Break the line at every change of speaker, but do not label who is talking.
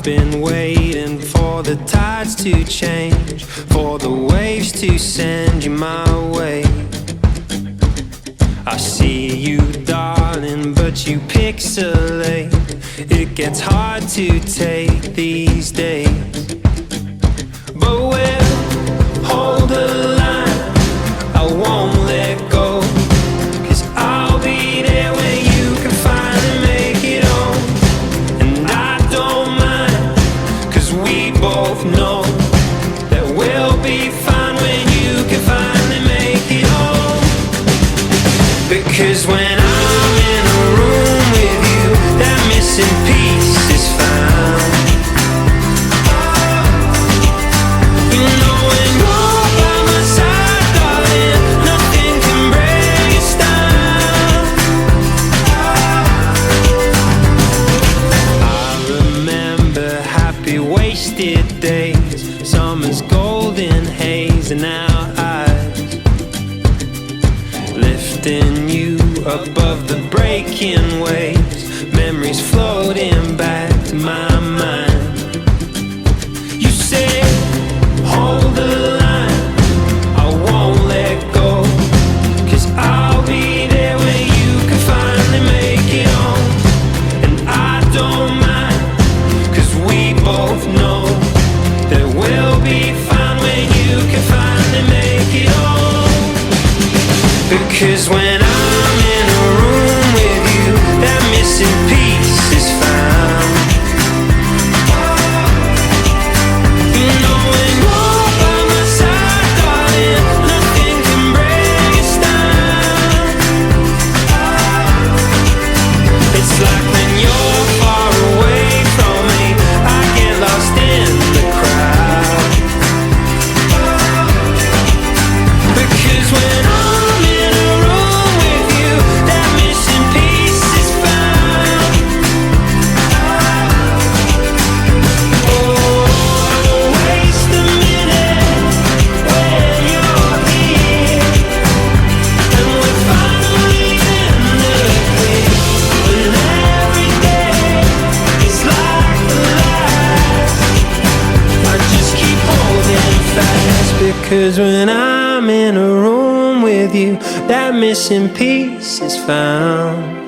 been waiting for the tides to change, for the waves to send you my way. I see you, darling, but you pixelate. It gets hard to take these days, but we'll hold the line. I won't let go, 'cause I'll be there when you can finally make it home. And I don't mind, 'cause we both know that we'll be fine when you can finally make it home. Because when I'm in a room with you, that missing piece is found. You know when you're by my side, darling, nothing can break us down. I remember happy wasted days, summer's golden haze in our eyes, lifting you above the breaking waves, memories floating back to my mind. You said, hold the line, I won't let go, 'cause I'll be there when you can finally make it home. And I don't mind, 'cause we both know that we'll be fine when you can finally make it home. Because when I'm in a room with you, that missing piece is found. You know when you're by my side, darling, nothing can break us down. It's like when you're far away from me, I get lost in the crowd. Because when I'm in a room with you, that missing piece is found. Oh, don't waste a minute when you're here, and we're finally in the clear. When every day is like the last, I just keep holding fast. Because when I'm in a room with you, that missing piece is found.